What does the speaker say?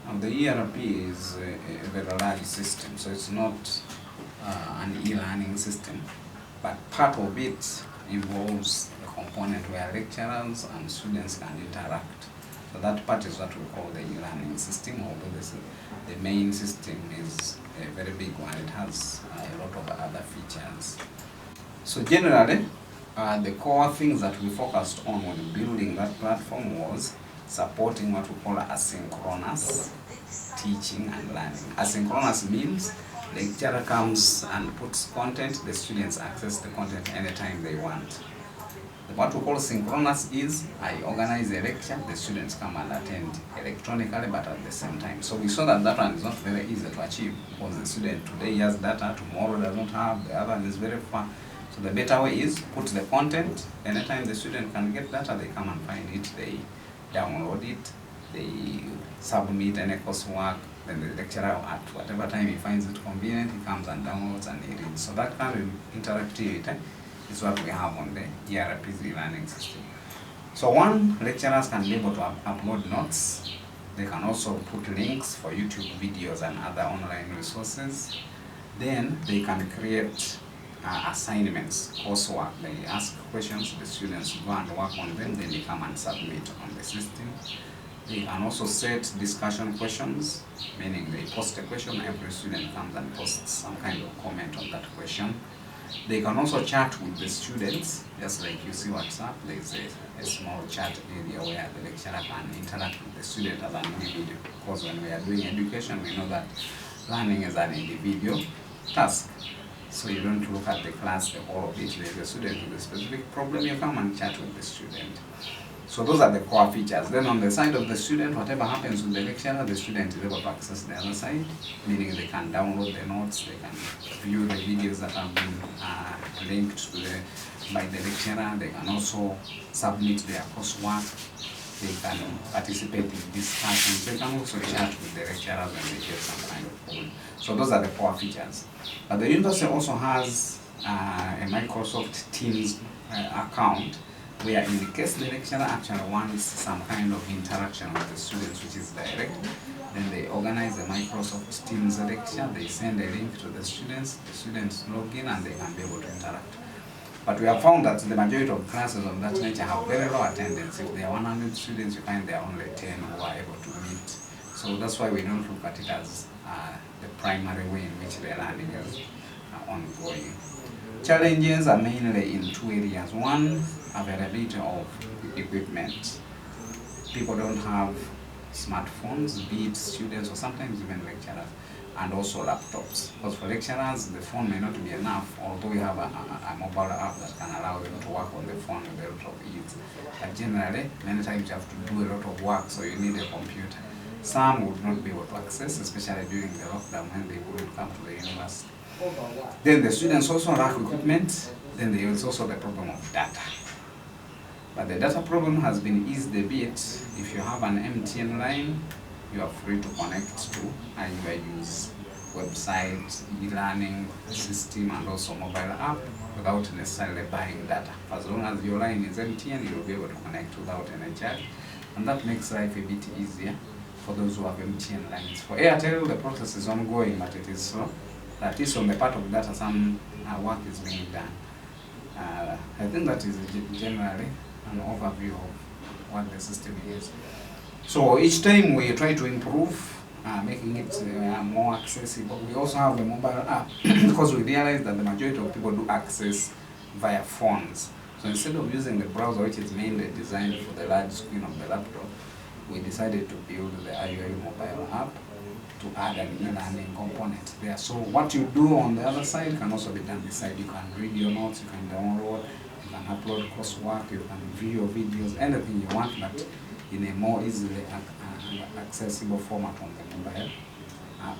Now, the ERP is a very large system, so it's not an e-learning system, but part of it involves a component where lecturers and students can interact. So that part is what we call the e-learning system, although the main system is a very big one. It has a lot of other features. So generally, the core things that we focused on when building that platform was supporting what we call asynchronous teaching and learning. Asynchronous means the lecturer comes and puts content, the students access the content anytime they want. What we call synchronous is I organize a lecture, the students come and attend electronically but at the same time. So we saw that that one is not very easy to achieve because the student today has data, tomorrow does not have, the other one is very far. So the better way is put the content, anytime the student can get data, they come and find it, they download it, they submit any coursework, then the lecturer at whatever time he finds it convenient, he comes and downloads and he reads. So that kind of interactivity is what we have on the ERP's e-learning system. So one, lecturers can be able to upload notes. They can also put links for YouTube videos and other online resources. Then they can create assignments, coursework. They ask questions, the students go and work on them, then they come and submit on the system. They can also set discussion questions, meaning they post a question, every student comes and posts some kind of comment on that question. They can also chat with the students, just like you see WhatsApp, there is a small chat area where the lecturer can interact with the student as an individual. Because when we are doing education, we know that learning is an individual task. So you don't look at the class, the whole of it. There's a student with a specific problem, you come and chat with the student. So those are the core features. Then on the side of the student, whatever happens with the lecturer, the student is able to access the other side, meaning they can download the notes, they can view the videos that have been linked to by the lecturer, they can also submit their coursework, they can participate in discussions, they can also chat with the lecturers when they get some kind of problem. So those are the core features. But the university also has a Microsoft Teams account, where in the case the lecturer actually wants some kind of interaction with the students, which is direct, then they organize a Microsoft Teams lecture, they send a link to the students log in and they can be able to interact. But we have found that the majority of classes of that nature have very low attendance. If there are 100 students, you find there are only 10 who are able to meet. So that's why we don't look at it as the primary way in which the learning is ongoing. Challenges are mainly in two areas. One, availability of equipment. People don't have smartphones, be it students or sometimes even lecturers, and also laptops. Because for lecturers, the phone may not be enough, although we have a mobile app that can allow them to work on the phone with a lot of ease. But generally, many times you have to do a lot of work, so you need a computer. Some would not be able to access, especially during the lockdown when they couldn't come to the university. Then the students also lack equipment. Then there is also the problem of data. But the data problem has been eased a bit. If you have an MTN line, you are free to connect to IUIU's website, e-learning system, and also mobile app without necessarily buying data. As long as your line is MTN, you will be able to connect without any charge. And that makes life a bit easier for those who have MTN lines. For Airtel, the process is ongoing, but it is slow. At least on the part of data, some work is being done. I think that is generally an overview of what the system is. So each time we try to improve, making it more accessible. We also have the mobile app because we realize that the majority of people do access via phones. So instead of using the browser, which is mainly designed for the large screen of the laptop, we decided to build the IUIU mobile app to add an e-learning component there. So what you do on the other side can also be done this side. You can read your notes, you can download, you can upload coursework, you can view your videos, anything you want, but in a more easily accessible format on the mobile app.